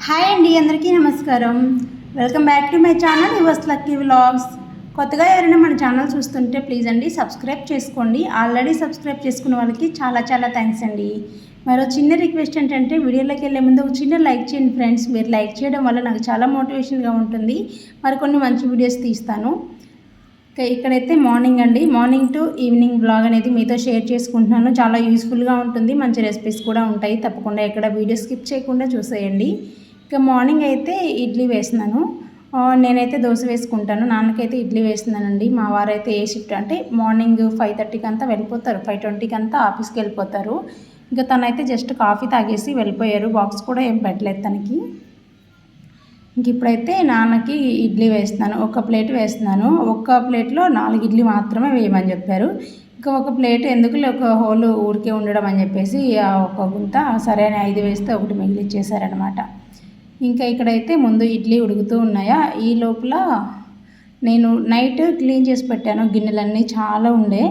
Hi అండి, అందరికీ నమస్కారం. Welcome back to my channel yours lucky vlogs. కొత్తగా ఎవరైనా మన ఛానల్ చూస్తుంటే ప్లీజ్ అండి సబ్స్క్రైబ్ చేసుకోండి. ఆల్రెడీ సబ్స్క్రైబ్ చేసుకున్న వాళ్ళకి చాలా చాలా థ్యాంక్స్ అండి. మరో చిన్న రిక్వెస్ట్ ఏంటంటే వీడియోలోకి వెళ్ళే ముందు ఒక చిన్న లైక్ చేయండి ఫ్రెండ్స్. మీరు లైక్ చేయడం వల్ల నాకు చాలా మోటివేషన్గా ఉంటుంది. మరికొన్ని మంచి వీడియోస్ తీస్తాను. ఇక్కడైతే మార్నింగ్ అండి, మార్నింగ్ టు ఈవినింగ్ బ్లాగ్ అనేది మీతో షేర్ చేసుకుంటున్నాను. చాలా యూస్ఫుల్గా ఉంటుంది, మంచి రెసిపీస్ కూడా ఉంటాయి. తప్పకుండా ఎక్కడ వీడియో స్కిప్ చేయకుండా చూసేయండి. ఇక మార్నింగ్ అయితే ఇడ్లీ వేస్తున్నాను. నేనైతే దోశ వేసుకుంటాను. నాన్నకైతే ఇడ్లీ వేస్తున్నానండి. మా వారైతే ఏ షిఫ్ట్ అంటే మార్నింగ్ 5:30కి అంతా వెళ్ళిపోతారు, 5:20కి అంతా ఆఫీస్కి వెళ్ళిపోతారు. ఇంకా తనైతే జస్ట్ కాఫీ తాగేసి వెళ్ళిపోయారు. బాక్స్ కూడా ఏం పెట్టలేదు తనకి. ఇంక ఇప్పుడైతే నాన్నకి ఇడ్లీ వేస్తున్నాను. ఒక ప్లేట్ వేస్తున్నాను. ఒక్క ప్లేట్లో 4 ఇడ్లీ మాత్రమే వేయమని చెప్పారు. ఇంకా ఒక ప్లేట్ ఎందుకు ఒక హోల్ ఊరికే ఉండడం అని చెప్పేసి ఒక గుంత సరే అని 5 వేస్తే ఒకటి మిగిలిచ్చేసారనమాట. ఇంకా ఇక్కడైతే ముందు ఇడ్లీ ఉడుకుతూ ఉన్నాయా, ఈ లోపల నేను నైట్ క్లీన్ చేసి పెట్టాను. గిన్నెలన్నీ చాలా ఉండే,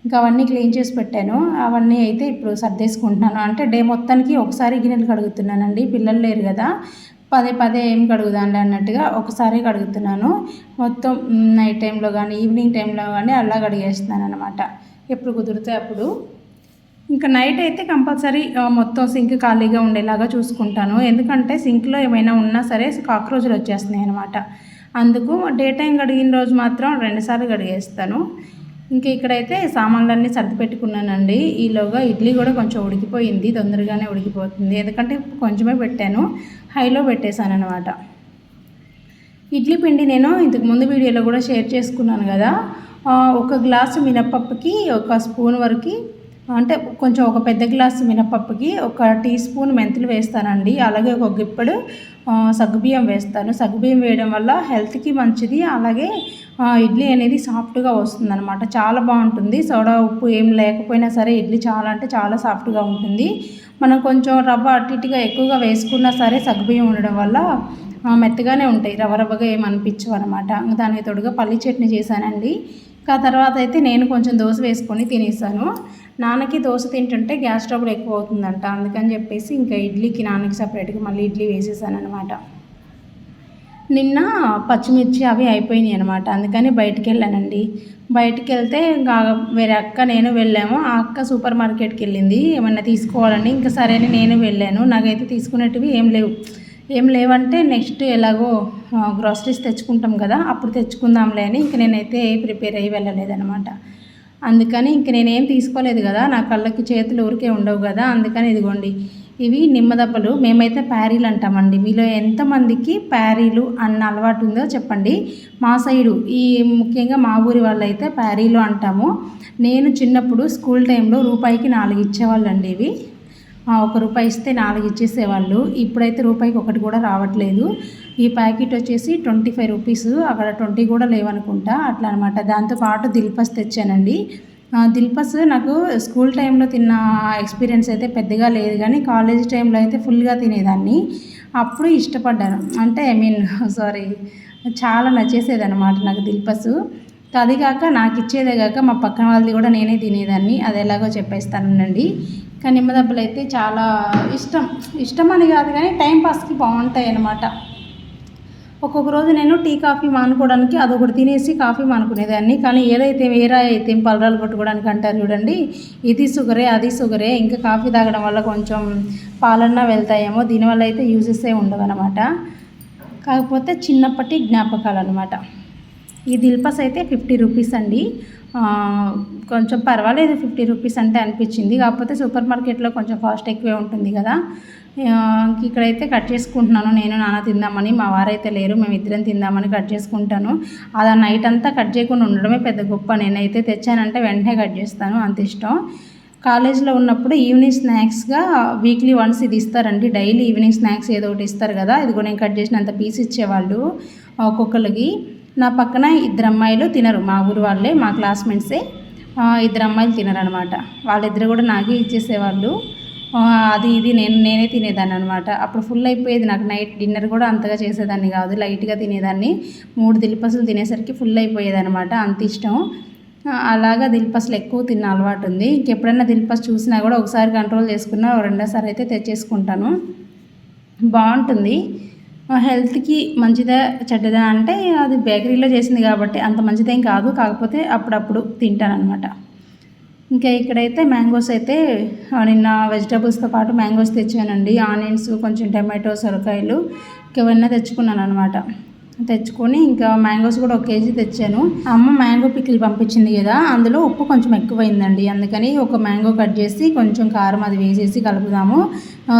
ఇంకా అవన్నీ క్లీన్ చేసి పెట్టాను. అవన్నీ అయితే ఇప్పుడు సర్దేసుకుంటున్నాను. అంటే డే మొత్తానికి ఒకసారి గిన్నెలు కడుగుతున్నానండి, పిల్లలు లేరు కదా, పదే పదే ఏం కడుగుదాండి అన్నట్టుగా ఒకసారి కడుగుతున్నాను. మొత్తం నైట్ టైంలో కానీ ఈవినింగ్ టైంలో కానీ అలా కడిగేస్తున్నాను అనమాట, ఎప్పుడు కుదిరితే అప్పుడు. ఇంకా నైట్ అయితే కంపల్సరీ మొత్తం సింక్ ఖాళీగా ఉండేలాగా చూసుకుంటాను. ఎందుకంటే సింక్లో ఏమైనా ఉన్నా సరే కాక్రోచ్లు వచ్చేస్తున్నాయి అనమాట. అందుకు డే టైం కడిగిన రోజు మాత్రం 2 సార్లు కడిగేస్తాను. ఇంకా ఇక్కడైతే సామాన్లన్నీ సర్ది పెట్టుకున్నానండి. ఈలోగా ఇడ్లీ కూడా కొంచెం ఉడికిపోయింది, తొందరగానే ఉడికిపోతుంది. ఎందుకంటే కొంచెమే పెట్టాను, హైలో పెట్టేశాను అనమాట. ఇడ్లీ పిండి నేను ఇంతకుముందు వీడియోలో కూడా షేర్ చేసుకున్నాను కదా. 1 గ్లాసు మినప్పప్పుకి 1 స్పూన్ వరకు, అంటే కొంచెం ఒక పెద్ద గ్లాసు మినపప్పుకి 1 టీ స్పూన్ మెంతులు వేస్తానండి. అలాగే ఒక గుప్పెడు సగ్గుబియ్యం వేస్తాను. సగ్గుబియ్యం వేయడం వల్ల హెల్త్కి మంచిది. అలాగే ఇడ్లీ అనేది సాఫ్ట్గా వస్తుందన్నమాట, చాలా బాగుంటుంది. సోడా ఉప్పు ఏం లేకపోయినా సరే ఇడ్లీ చాలా అంటే చాలా సాఫ్ట్గా ఉంటుంది. మనం కొంచెం రవ్వ అటు ఇటుగా ఎక్కువగా వేసుకున్నా సరే సగ్గుబియ్యం ఉండడం వల్ల మెత్తగానే ఉంటాయి, రవ్వగా ఏమనిపించవు అనమాట. దానికి తోడుగా పల్లి చట్నీ చేశానండి. ఆ తర్వాత అయితే నేను కొంచెం దోశ వేసుకొని తినేసాను. నాన్నకి దోశ తింటుంటే గ్యాస్ ట్రబుల్ ఎక్కువ అవుతుందంట, అందుకని చెప్పేసి ఇంకా ఇడ్లీకి నాన్నకి సపరేట్గా మళ్ళీ ఇడ్లీ వేసేసాను అనమాట. నిన్న పచ్చిమిర్చి అవి అయిపోయినాయి అనమాట, అందుకని బయటికి వెళ్ళానండి. బయటికి వెళ్తే ఇంకా వేరే అక్క నేను వెళ్ళాము. ఆ అక్క సూపర్ మార్కెట్కి వెళ్ళింది ఏమన్నా తీసుకోవాలని. ఇంకా సరే అని నేను వెళ్ళాను. నాకైతే తీసుకునేటివి ఏం లేవంటే నెక్స్ట్ ఎలాగో గ్రాసరీస్ తెచ్చుకుంటాం కదా, అప్పుడు తెచ్చుకుందాంలే అని ఇంక నేనైతే ప్రిపేర్ అయ్యి వెళ్ళలేదనమాట. అందుకని ఇంక నేనేం తీసుకోలేదు కదా, నా కళ్ళకి చేతులు ఊరికే ఉండవు కదా, అందుకని ఇదిగోండి ఇవి నిమ్మదబ్బలు. మేమైతే ప్యారీలు అంటామండి. మీలో ఎంతమందికి ప్యారీలు అన్న అలవాటు ఉందో చెప్పండి. మా సైడు ఈ ముఖ్యంగా మా ఊరి వాళ్ళు అయితే ప్యారీలు అంటాము. నేను చిన్నప్పుడు స్కూల్ టైంలో రూపాయికి 4 ఇచ్చేవాళ్ళండి. ఇవి 1 రూపాయి ఇస్తే 4 ఇచ్చేసేవాళ్ళు. ఇప్పుడైతే రూపాయికి 1 కూడా రావట్లేదు. ఈ ప్యాకెట్ వచ్చేసి 25 రూపీస్, అక్కడ 20 కూడా లేవనుకుంటా, అట్లా అనమాట. దాంతోపాటు దిల్పస్ తెచ్చానండి. దిల్పస్ నాకు స్కూల్ టైంలో తిన్న ఎక్స్పీరియన్స్ అయితే పెద్దగా లేదు, కానీ కాలేజ్ టైంలో అయితే ఫుల్గా తినేదాన్ని. అప్పుడు ఇష్టపడ్డాను, అంటే చాలా నచ్చేసేదన్నమాట నాకు దిల్పస్. అది కాక నాకు ఇచ్చేదే కాక మా పక్కన వాళ్ళది కూడా నేనే తినేదాన్ని. అది ఎలాగో చెప్పేస్తానండి. కానీ నిమ్మదబ్బలు అయితే చాలా ఇష్టం అని కాదు కానీ టైంపాస్కి బాగుంటాయి అన్నమాట. ఒక్కొక్క రోజు నేను టీ కాఫీ మానుకోవడానికి అదొకటి తినేసి కాఫీ మానుకునేదాన్ని. కానీ ఏదైతే వేరే అయితే పలరాలు కొట్టుకోవడానికి అంటారు చూడండి, ఇది షుగరే అది షుగరే, ఇంకా కాఫీ తాగడం వల్ల కొంచెం పాలన్నా వెళ్తాయేమో, దీనివల్ల అయితే యూజెసే ఉండవు అనమాట. కాకపోతే చిన్నప్పటి జ్ఞాపకాలు అనమాట. ఈ దిల్పస్ అయితే 50 రూపీస్ అండి. కొంచెం పర్వాలేదు 50 రూపీస్ అంటే అనిపించింది. కాకపోతే సూపర్ మార్కెట్లో కొంచెం కాస్ట్ ఎక్కువే ఉంటుంది కదా. ఇక్కడైతే కట్ చేసుకుంటున్నాను. నేను నాన్న తిందామని, మా వారైతే లేరు, మేము ఇద్దరం తిందామని కట్ చేసుకుంటాను. అలా నైట్ అంతా కట్ చేయకుండా ఉండడమే పెద్ద గొప్ప. నేనైతే తెచ్చానంటే వెంటనే కట్ చేస్తాను, అంత ఇష్టం. కాలేజీలో ఉన్నప్పుడు ఈవినింగ్ స్నాక్స్గా వీక్లీ వన్స్ ఇది ఇస్తారండి. డైలీ ఈవినింగ్ స్నాక్స్ ఏదో ఒకటి ఇస్తారు కదా, ఇదిగో నేను కట్ చేసినంత పీస్ ఇచ్చేవాళ్ళు ఒక్కొక్కరికి. నా పక్కన 2 అమ్మాయిలు తినరు, మా ఊరు వాళ్ళే, మా క్లాస్మేట్సే. 2 అమ్మాయిలు తినరు అనమాట. వాళ్ళిద్దరు కూడా నాకే ఇచ్చేసేవాళ్ళు. అది ఇది నేనే తినేదాన్ని అనమాట. అప్పుడు ఫుల్ అయిపోయేది నాకు. నైట్ డిన్నర్ కూడా అంతగా చేసేదాన్ని కాదు, లైట్గా తినేదాన్ని. 3 దిల్పసులు తినేసరికి ఫుల్ అయిపోయేది అనమాట, అంత ఇష్టం. అలాగా దిల్పస్లు ఎక్కువ తిన్న అలవాటు ఉంది. ఇంకెప్పుడైనా దిల్పస్ చూసినా కూడా ఒకసారి కంట్రోల్ చేసుకున్నా, రెండోసారి అయితే తెచ్చేసుకుంటాను. బాగుంటుంది. హెల్త్‌కి మంచిదా చెడ్డదా అంటే అది బేకరీలో చేసింది కాబట్టి అంత మంచిదేం కాదు. కాకపోతే అప్పుడప్పుడు తింటాననమాట. ఇంకా ఇక్కడైతే మ్యాంగోస్ అయితే నిన్న వెజిటబుల్స్‌తో పాటు మ్యాంగోస్ తెచ్చానండి. ఆనియన్స్, కొంచెం టమాటో, సొరకాయలు ఇవన్నీ తెచ్చుకున్నాననమాట. తెచ్చుకొని ఇంకా మ్యాంగోస్ కూడా 1 కేజీ తెచ్చాను. అమ్మ మ్యాంగో పికిల్ పంపించింది కదా, అందులో ఉప్పు కొంచెం ఎక్కువైందండి. అందుకని ఒక మ్యాంగో కట్ చేసి కొంచెం కారం అది వేసేసి కలుపుదాము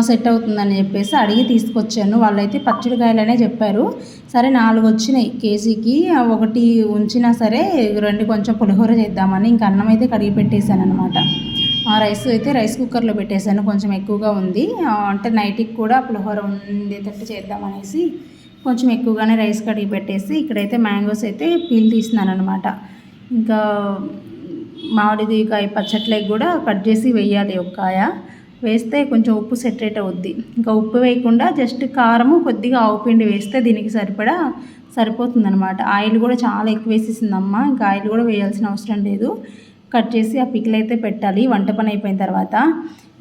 సెట్ అవుతుందని చెప్పేసి అడిగి తీసుకొచ్చాను. వాళ్ళైతే పచ్చడికాయలనే చెప్పారు. సరే 4 వచ్చినాయి కేజీకి. ఒకటి ఉంచినా సరే 2 కొంచెం పులిహోర చేద్దామని ఇంక అన్నం అయితే కడిగి పెట్టేశాను అనమాట. రైస్ కుక్కర్లో పెట్టేశాను. కొంచెం ఎక్కువగా ఉంది. అంటే నైట్కి కూడా పులిహోర ఉండేటట్టు చేద్దామనేసి కొంచెం ఎక్కువగానే రైస్ కడిగి పెట్టేసి ఇక్కడైతే మ్యాంగోస్ అయితే పీల్ తీస్తున్నాను అనమాట. ఇంకా మామిడికాయ పచ్చట్లకి కూడా కట్ చేసి వేయాలి ఒక కాయ. వేస్తే కొంచెం ఉప్పు సెటరేట్ అవుద్ది. ఇంకా ఉప్పు వేయకుండా జస్ట్ కారము కొద్దిగా ఆవు పిండి వేస్తే దీనికి సరిపోతుందనమాట. ఆయిల్ కూడా చాలా ఎక్కువ వేసేసిందమ్మ. ఇంకా ఆయిల్ కూడా వేయాల్సిన అవసరం లేదు. కట్ చేసి ఆ పికిల్ అయితే పెట్టాలి వంట పని అయిపోయిన తర్వాత.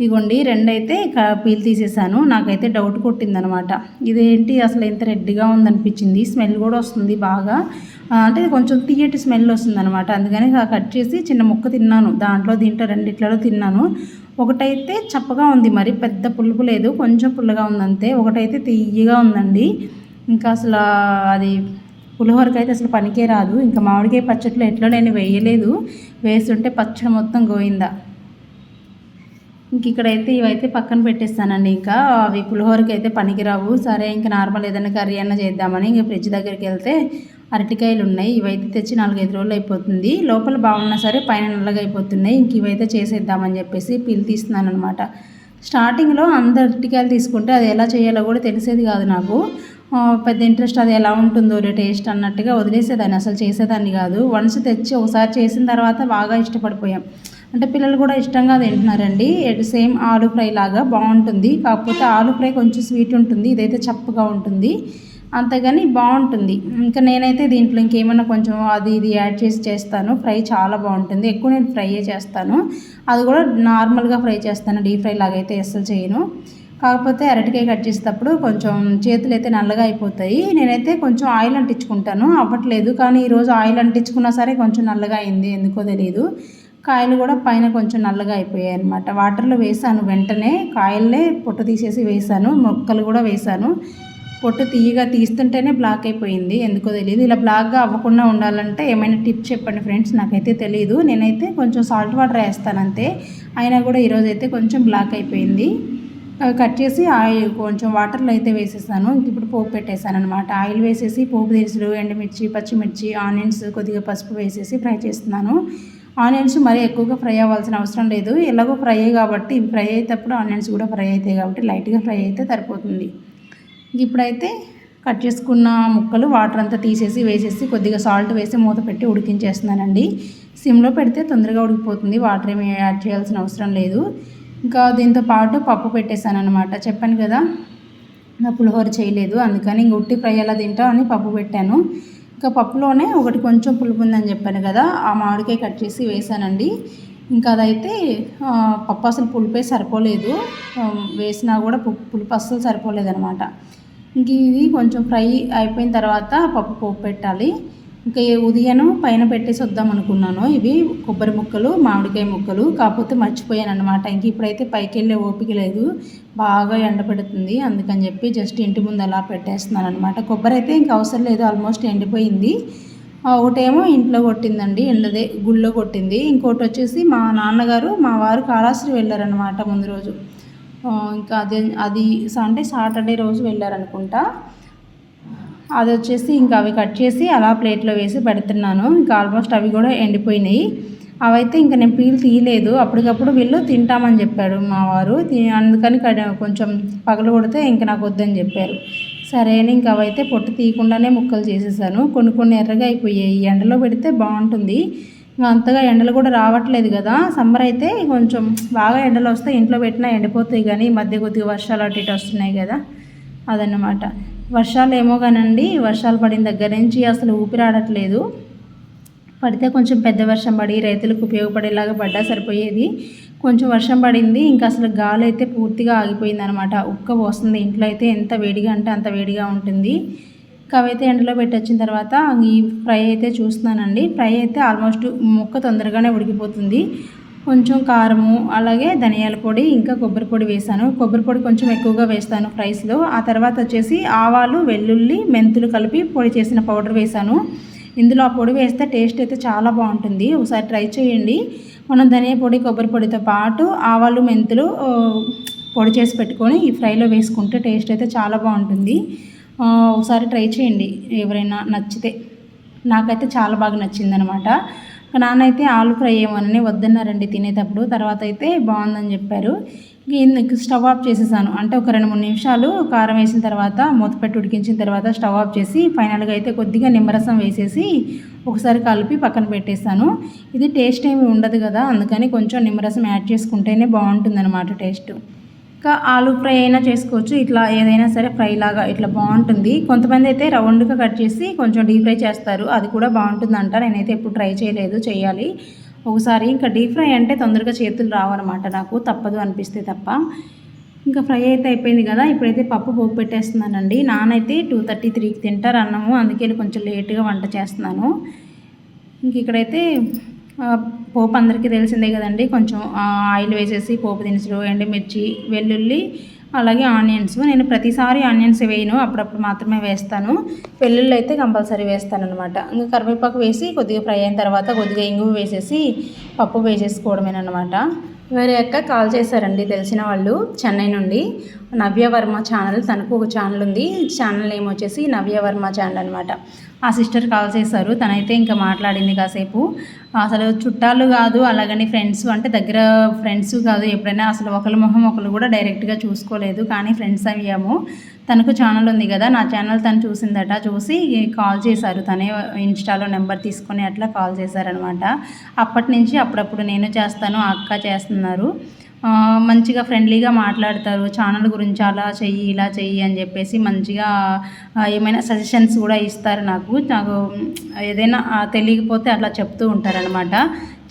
ఇగోండి 2 అయితే పీల్ తీసేసాను. నాకైతే డౌట్ కొట్టిందనమాట. ఇదేంటి అసలు ఎంత రెడ్గా ఉందనిపించింది. స్మెల్ కూడా వస్తుంది బాగా. అంటే కొంచెం తీయటి స్మెల్ వస్తుందనమాట. అందుకని కట్ చేసి చిన్న ముక్క తిన్నాను. దీంట్లో రెండిట్లలో తిన్నాను. ఒకటైతే చప్పగా ఉంది, మరి పెద్ద పులుపు లేదు, కొంచెం పుల్లగా ఉందంతే. ఒకటైతే తీయగా ఉందండి. ఇంకా అసలు అది పులిహోరకి అయితే అసలు పనికే రాదు. ఇంకా మామిడికాయ పచ్చట్లో ఎట్లా నేను వేయలేదు. వేస్తుంటే పచ్చడి మొత్తం గోయిందా. ఇంక ఇక్కడైతే ఇవైతే పక్కన పెట్టేస్తానండి. ఇంకా అవి పులిహోరకి అయితే పనికిరావు. సరే ఇంకా నార్మల్ ఏదైనా కర్రీ అన్న చేద్దామని ఇంకా ఫ్రిడ్జ్ దగ్గరికి వెళ్తే అరటికాయలు ఉన్నాయి. ఇవైతే తెచ్చి 4-5 రోజులు అయిపోతుంది. లోపల బాగున్నా సరే పైన నల్లగా అయిపోతున్నాయి. ఇంక ఇవైతే చేసేద్దామని చెప్పేసి పీల్ తీస్తున్నాను అనమాట. స్టార్టింగ్లో అందరు అరటికాయలు తీసుకుంటే అది ఎలా చేయాలో కూడా తెలిసేది కాదు నాకు. పెద్ద ఇంట్రెస్ట్ అది ఎలా ఉంటుందో టేస్ట్ అన్నట్టుగా వదిలేసేదాన్ని, అసలు చేసేదాన్ని కాదు. వన్స్ తెచ్చి ఒకసారి చేసిన తర్వాత బాగా ఇష్టపడిపోయాం. అంటే పిల్లలు కూడా ఇష్టంగా తింటున్నారండి. సేమ్ ఆలు ఫ్రై లాగా బాగుంటుంది. కాకపోతే ఆలు ఫ్రై కొంచెం స్వీట్ ఉంటుంది, ఇదైతే చప్పగా ఉంటుంది. అంతేగాని బాగుంటుంది. ఇంకా నేనైతే దీంట్లో ఇంకేమన్నా కొంచెం అది ఇది యాడ్ చేసి చేస్తాను. ఫ్రై చాలా బాగుంటుంది. ఎక్కువ నేను ఫ్రైయే చేస్తాను. అది కూడా నార్మల్గా ఫ్రై చేస్తాను, డీప్ ఫ్రై లాగా అయితే అస్సలు చేయను. కాకపోతే అరటికాయ కట్ చేసేటప్పుడు కొంచెం చేతులు అయితే నల్లగా అయిపోతాయి. నేనైతే కొంచెం ఆయిల్ అంటించుకుంటాను, అవ్వట్లేదు. కానీ ఈరోజు ఆయిల్ అంటించుకున్నా సరే కొంచెం నల్లగా అయింది, ఎందుకో తెలియదు. కాయలు కూడా పైన కొంచెం నల్లగా అయిపోయాయి అనమాట. వాటర్లో వేసాను, వెంటనే కాయలనే పొట్టు తీసేసి వేసాను, మొక్కలు కూడా వేసాను. పొట్టు తీస్తుంటేనే బ్లాక్ అయిపోయింది, ఎందుకో తెలియదు. ఇలా బ్లాక్గా అవ్వకుండా ఉండాలంటే ఏమైనా టిప్ చెప్పండి ఫ్రెండ్స్, నాకైతే తెలియదు. నేనైతే కొంచెం సాల్ట్ వాటర్ వేస్తాను అంతే. అయినా కూడా ఈరోజు అయితే కొంచెం బ్లాక్ అయిపోయింది. అవి కట్ చేసి ఆయిల్ కొంచెం వాటర్లో అయితే వేసేసాను. ఇప్పుడు పోపు పెట్టేశాను అనమాట. ఆయిల్ వేసేసి పోపు దినుసులు, ఎండుమిర్చి, పచ్చిమిర్చి, ఆనియన్స్, కొద్దిగా పసుపు వేసేసి ఫ్రై చేస్తున్నాను. ఆనియన్స్ మరీ ఎక్కువగా ఫ్రై అవ్వాల్సిన అవసరం లేదు. ఎలాగో ఫ్రై కాబట్టి ఇవి ఫ్రై అయ్యేటప్పుడు ఆనియన్స్ కూడా ఫ్రై అవుతాయి కాబట్టి లైట్గా ఫ్రై అయితే సరిపోతుంది. ఇప్పుడైతే కట్ చేసుకున్న ముక్కలు వాటర్ అంతా తీసేసి వేసేసి కొద్దిగా సాల్ట్ వేసి మూత పెట్టి ఉడికించేస్తున్నానండి. సిమ్లో పెడితే తొందరగా ఉడికిపోతుంది, వాటర్ ఏమి యాడ్ చేయాల్సిన అవసరం లేదు. ఇంకా దీంతో పాటు పప్పు పెట్టేశాను అనమాట. చెప్పాను కదా నా పులిహోర చేయలేదు, అందుకని ఇంక ఉట్టి ఫ్రై ఎలా తింటాం అని పప్పు పెట్టాను. ఇంకా పప్పులోనే ఒకటి కొంచెం పులుపు ఉందని చెప్పాను కదా, ఆ మామిడికాయ కట్ చేసి వేసానండి. ఇంకా అదైతే పప్పు అసలు పులిపే సరిపోలేదు, వేసినా కూడా పులుపు అస్సలు సరిపోలేదనమాట. ఇంక ఇది కొంచెం ఫ్రై అయిపోయిన తర్వాత పోపు పెట్టాలి. ఇంకా ఉదయం పైన పెట్టేసి వద్దాం అనుకున్నాను. ఇవి కొబ్బరి ముక్కలు, మామిడికాయ ముక్కలు, కాకపోతే మర్చిపోయాను అనమాట. ఇంక ఇప్పుడైతే పైకి వెళ్ళే ఓపిక లేదు, బాగా ఎండపెడుతుంది. అందుకని చెప్పి జస్ట్ ఇంటి ముందు అలా పెట్టేస్తున్నాను అనమాట. కొబ్బరి అయితే ఇంక అవసరం లేదు, ఆల్మోస్ట్ ఎండిపోయింది. ఒకటేమో ఇంట్లో కొట్టిందండి, గుళ్ళో కొట్టింది. ఇంకోటి వచ్చేసి మా నాన్నగారు మా వారు కాళహస్తి వెళ్ళారనమాట ముందు రోజు. ఇంకా అది అంటే సాటర్డే రోజు వెళ్ళారనుకుంటా. అది వచ్చేసి ఇంకా అవి కట్ చేసి అలా ప్లేట్లో వేసి పెడుతున్నాను. ఇంకా ఆల్మోస్ట్ అవి కూడా ఎండిపోయినాయి. అవైతే ఇంకా నేను పీల్ తీయలేదు, అప్పటికప్పుడు వీళ్ళు తింటామని చెప్పాడు మా వారు. అందుకని కొంచెం పగలు కొడితే ఇంక నాకు వద్దని చెప్పారు. సరే అని ఇంకా అవైతే పొట్టు తీయకుండానే ముక్కలు చేసేసాను. కొన్ని ఎర్రగా అయిపోయాయి. ఎండలో పెడితే బాగుంటుంది, ఇంకా అంతగా ఎండలు కూడా రావట్లేదు కదా. సమ్మర్ అయితే కొంచెం బాగా ఎండలు వస్తే ఇంట్లో పెట్టినా ఎండిపోతాయి, కానీ ఈ మధ్య కొద్దిగా వర్షాలు అటు ఇటు వస్తున్నాయి కదా, అదన్నమాట. వర్షాలు ఏమో కానండి, వర్షాలు పడిన దగ్గర నుంచి అసలు ఊపిరాడట్లేదు. పడితే కొంచెం పెద్ద వర్షం పడి రైతులకు ఉపయోగపడేలాగా పడ్డా సరిపోయేది. కొంచెం వర్షం పడింది, ఇంకా అసలు గాలి అయితే పూర్తిగా ఆగిపోయింది అనమాట. ఉక్క పోస్తుంది ఇంట్లో అయితే, ఎంత వేడిగా అంటే అంత వేడిగా ఉంటుంది. అవైతే ఎండలో పెట్టొచ్చిన తర్వాత ఈ ఫ్రై అయితే చూస్తున్నానండి. ఫ్రై అయితే ఆల్మోస్ట్ ముక్క తొందరగానే ఉడికిపోతుంది. కొంచెం కారము, అలాగే ధనియాల పొడి, ఇంకా కొబ్బరి పొడి వేసాను. కొబ్బరి పొడి కొంచెం ఎక్కువగా వేస్తాను ఫ్రైస్లో. ఆ తర్వాత వచ్చేసి ఆవాలు, వెల్లుల్లి, మెంతులు కలిపి పొడి చేసిన పౌడర్ వేసాను. ఇందులో ఆ పొడి వేస్తే టేస్ట్ అయితే చాలా బాగుంటుంది, ఒకసారి ట్రై చేయండి. మనం ధనియా పొడి, కొబ్బరి పొడితో పాటు ఆవాలు, మెంతులు పొడి చేసి పెట్టుకొని ఈ ఫ్రైలో వేసుకుంటే టేస్ట్ అయితే చాలా బాగుంటుంది. ఒకసారి ట్రై చేయండి ఎవరైనా నచ్చితే. నాకైతే చాలా బాగా నచ్చిందనమాట. నాన్న అయితే ఆలు ఫ్రై ఏమోనని వద్దన్నారండి తినేటప్పుడు. తర్వాత అయితే బాగుందని చెప్పారు. స్టవ్ ఆఫ్ చేసేసాను. అంటే ఒక 2-3 నిమిషాలు కారం వేసిన తర్వాత మూత పెట్టి ఉడికించిన తర్వాత స్టవ్ ఆఫ్ చేసి ఫైనల్గా అయితే కొద్దిగా నిమ్మరసం వేసేసి ఒకసారి కలిపి పక్కన పెట్టేశాను. ఇది టేస్ట్ ఏమి ఉండదు కదా, అందుకని కొంచెం నిమ్మరసం యాడ్ చేసుకుంటేనే బాగుంటుందన్నమాట టేస్ట్. ఇంకా ఆలు ఫ్రై అయినా చేసుకోవచ్చు, ఇట్లా ఏదైనా సరే ఫ్రై లాగా ఇట్లా బాగుంటుంది. కొంతమంది అయితే రౌండ్గా కట్ చేసి కొంచెం డీప్ ఫ్రై చేస్తారు, అది కూడా బాగుంటుందంట. నేనైతే ఎప్పుడు ట్రై చేయలేదు, చేయాలి ఒకసారి. ఇంకా డీప్ ఫ్రై అంటే తొందరగా చేతులు రావన్నమాట నాకు, తప్పదు అనిపిస్తే తప్ప. ఇంకా ఫ్రై అయితే అయిపోయింది కదా, ఇప్పుడైతే పప్పు పోపు పెట్టేస్తున్నానండి. నానైతే 2:33కి తింటారు అన్నము, అందుకే కొంచెం లేట్గా వంట చేస్తున్నాను. ఇంక ఇక్కడైతే పోపు అందరికీ తెలిసిందే కదండి. కొంచెం ఆయిల్ వేసేసి పోపు దినుసులు, ఎండుమిర్చి, వెల్లుల్లి, అలాగే ఆనియన్స్. నేను ప్రతిసారి ఆనియన్స్ వేయను, అప్పుడప్పుడు మాత్రమే వేస్తాను. వెల్లుల్లి అయితే కంపల్సరీ వేస్తాను అనమాట. ఇంకా కరివేపాకు వేసి కొద్దిగా ఫ్రై అయిన తర్వాత కొద్దిగా ఇంగువ వేసేసి పప్పు వేసేసుకోవడమేనమాట. వేరే అక్క కాల్ చేశారండి, తెలిసిన వాళ్ళు, చెన్నై నుండి. నవ్యవర్మ ఛానల్, తనకు ఒక ఛానల్ ఉంది. ఛానల్ నేమ్ వచ్చేసి నవ్యవర్మ ఛానల్ అనమాట. ఆ సిస్టర్ కాల్ చేశారు, తనైతే ఇంకా మాట్లాడింది కాసేపు. అసలు చుట్టాలు కాదు, అలాగని ఫ్రెండ్స్ అంటే దగ్గర ఫ్రెండ్స్ కాదు. ఎప్పుడైనా అసలు ఒకరి మొహం ఒకరు కూడా డైరెక్ట్గా చూసుకోలేదు, కానీ ఫ్రెండ్స్ అయ్యాము. తనకు ఛానల్ ఉంది కదా, నా ఛానల్ తను చూసిందట. చూసి కాల్ చేశారు, తనే ఇన్స్టాలో నెంబర్ తీసుకొని అట్లా కాల్ చేశారనమాట. అప్పటి నుంచి అప్పుడప్పుడు నేను చేస్తాను, అక్క చేస్తున్నారు. మంచిగా ఫ్రెండ్లీగా మాట్లాడతారు. ఛానల్ గురించి అలా చెయ్యి, ఇలా చెయ్యి అని చెప్పేసి మంచిగా ఏమైనా సజెషన్స్ కూడా ఇస్తారు. నాకు ఏదైనా తెలియకపోతే అట్లా చెప్తూ ఉంటారనమాట.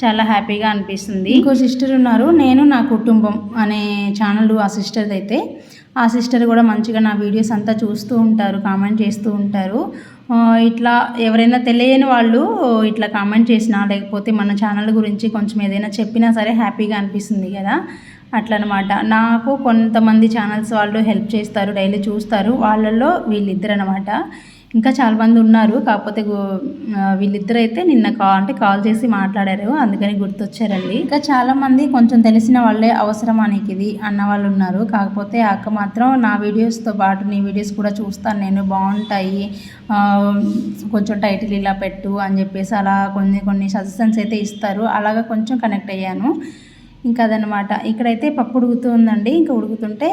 చాలా హ్యాపీగా అనిపిస్తుంది. ఇంకో సిస్టర్ ఉన్నారు, నేను నా కుటుంబం అనే ఛానల్ ఆ సిస్టర్ది అయితే. ఆ సిస్టర్ కూడా మంచిగా నా వీడియోస్ అంతా చూస్తూ ఉంటారు, కామెంట్ చేస్తూ ఉంటారు. ఇట్లా ఎవరైనా తెలియని వాళ్ళు ఇట్లా కామెంట్ చేసినా, లేకపోతే మన ఛానల్ గురించి కొంచెం ఏదైనా చెప్పినా సరే హ్యాపీగా అనిపిస్తుంది కదా, అట్లనమాట. నాకు కొంతమంది ఛానల్స్ వాళ్ళు హెల్ప్ చేస్తారు, డైలీ చూస్తారు. వాళ్ళల్లో వీళ్ళిద్దరు అనమాట. ఇంకా చాలామంది ఉన్నారు, కాకపోతే వీళ్ళిద్దరు అయితే నిన్న కాల్ చేసి మాట్లాడారు, అందుకని గుర్తొచ్చారండి. ఇంకా చాలామంది కొంచెం తెలిసిన వాళ్ళే అవసరం నీకు ఇది అన్న వాళ్ళు ఉన్నారు. కాకపోతే ఆ అక్క మాత్రం నా వీడియోస్తో పాటు నీ వీడియోస్ కూడా చూస్తాను నేను, బాగుంటాయి, కొంచెం టైటిల్ ఇలా పెట్టు అని చెప్పేసి అలా కొన్ని సజెషన్స్ అయితే ఇస్తారు. అలాగా కొంచెం కనెక్ట్ అయ్యాను. ఇంకా అదనమాట. ఇక్కడైతే పప్పు ఉడుకుతుందండి. ఇంకా ఉడుకుతుంటే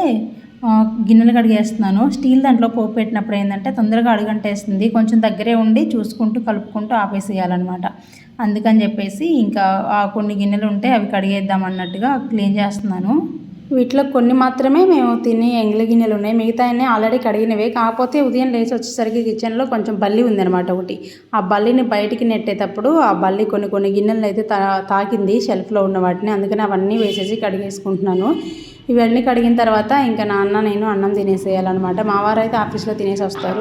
గిన్నెలు కడిగేస్తున్నాను. స్టీల్ దాంట్లో పోపు పెట్టినప్పుడు ఏంటంటే తొందరగా అడుగంటేస్తుంది. కొంచెం దగ్గరే ఉండి చూసుకుంటూ కలుపుకుంటూ ఆపేసేయాలన్నమాట. అందుకని చెప్పేసి ఇంకా కొన్ని గిన్నెలు ఉంటే అవి కడిగేద్దాం అన్నట్టుగా క్లీన్ చేస్తున్నాను. వీటిలో కొన్ని మాత్రమే మేము తినే ఎంగిలి గిన్నెలు ఉన్నాయి, మిగతా అన్నీ ఆల్రెడీ కడిగినవే. కాకపోతే ఉదయం లేచి వచ్చేసరికి కిచెన్లో కొంచెం బల్లి ఉందన్నమాట ఒకటి. ఆ బల్లిని బయటికి నెట్టేటప్పుడు ఆ బల్లి కొన్ని గిన్నెలను అయితే తాకింది, షెల్ఫ్లో ఉన్న వాటిని. అందుకని అవన్నీ వేసేసి కడిగేసుకుంటున్నాను. ఇవన్నీ కడిగిన తర్వాత ఇంకా నాన్న నేను అన్నం తినేసేయాలన్నమాట. మా వారు అయితే ఆఫీస్లో తినేసి వస్తారు.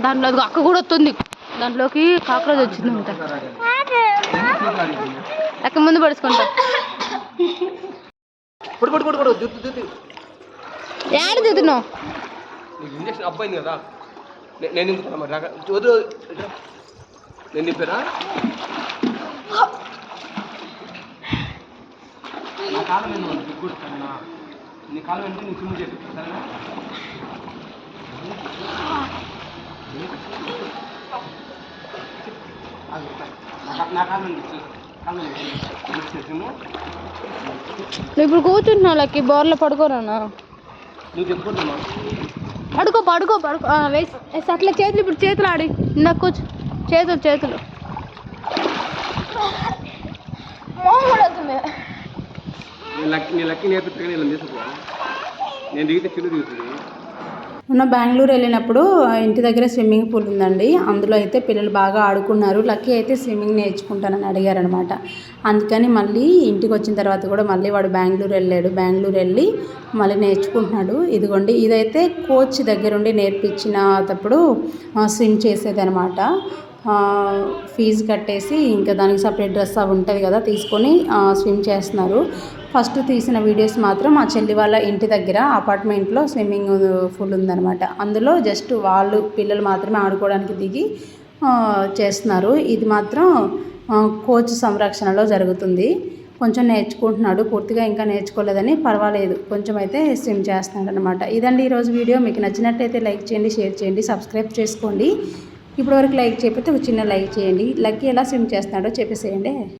దాంట్లో అక్క కూడా వస్తుంది, దాంట్లోకి కాక్రోచ్ వచ్చింది అంట. అక్క ముందు పడుచుకుంటా, ఏడు చూస్తున్నావు. అబ్బాయింది కదా, నేను నింపుతున్నా మరి నేను నింపారా? నా కాలం ఏంటి గుడ్ కన్నా, నీ కాలం ఏంటి నీ సిమ్ చెప్పి సరేనా? నా కాలం ఇప్పుడు కూర్చుంటున్నావు లక్కి, బోర్లో పడుకోరానా? నువ్వు చెప్పుకుంటున్నా, పడుకో వేసి అట్లా చేతులు, ఇప్పుడు చేతులు ఆడి నాకు కూర్చో, చేతులు నీ లక్కి నేర్పితే నేను తీసుకో, నేను దిగితే చిల్లు దిగుతుంది. మొన్న బెంగళూరు వెళ్ళినప్పుడు ఇంటి దగ్గర స్విమ్మింగ్ పూల్ ఉందండి. అందులో అయితే పిల్లలు బాగా ఆడుకున్నారు. లక్కీ అయితే స్విమ్మింగ్ నేర్చుకుంటానని అడిగారనమాట. అందుకని మళ్ళీ ఇంటికి వచ్చిన తర్వాత కూడా మళ్ళీ వాడు బెంగళూరు వెళ్ళాడు. బెంగళూరు వెళ్ళి మళ్ళీ నేర్చుకుంటున్నాడు. ఇదిగోండి, ఇదైతే కోచ్ దగ్గరుండి నేర్పించినప్పుడు స్విమ్ చేసేదనమాట. ఫీజు కట్టేసి ఇంకా దానికి సపరేట్ డ్రెస్ అవి ఉంటుంది కదా, తీసుకొని స్విమ్ చేస్తున్నారు. ఫస్ట్ తీసిన వీడియోస్ మాత్రం మా చెల్లి వాళ్ళ ఇంటి దగ్గర అపార్ట్మెంట్లో స్విమ్మింగ్ పూల్ ఉందన్నమాట. అందులో జస్ట్ వాళ్ళు పిల్లలు మాత్రమే ఆడుకోవడానికి దిగి చేస్తున్నారు. ఇది మాత్రం కోచ్ సంరక్షణలో జరుగుతుంది. కొంచెం నేర్చుకుంటున్నాడు, పూర్తిగా ఇంకా నేర్చుకోలేదని పర్వాలేదు, కొంచెం అయితే స్విమ్ చేస్తున్నాడు అనమాట. ఇదండి ఈరోజు వీడియో. మీకు నచ్చినట్టయితే లైక్ చేయండి, షేర్ చేయండి, సబ్స్క్రైబ్ చేసుకోండి. ఇప్పటివరకు లైక్ చేయకపోతే ఒక చిన్న లైక్ చేయండి. లక్కీ ఎలా స్విమ్ చేస్తున్నాడో చెప్పేసేయండి.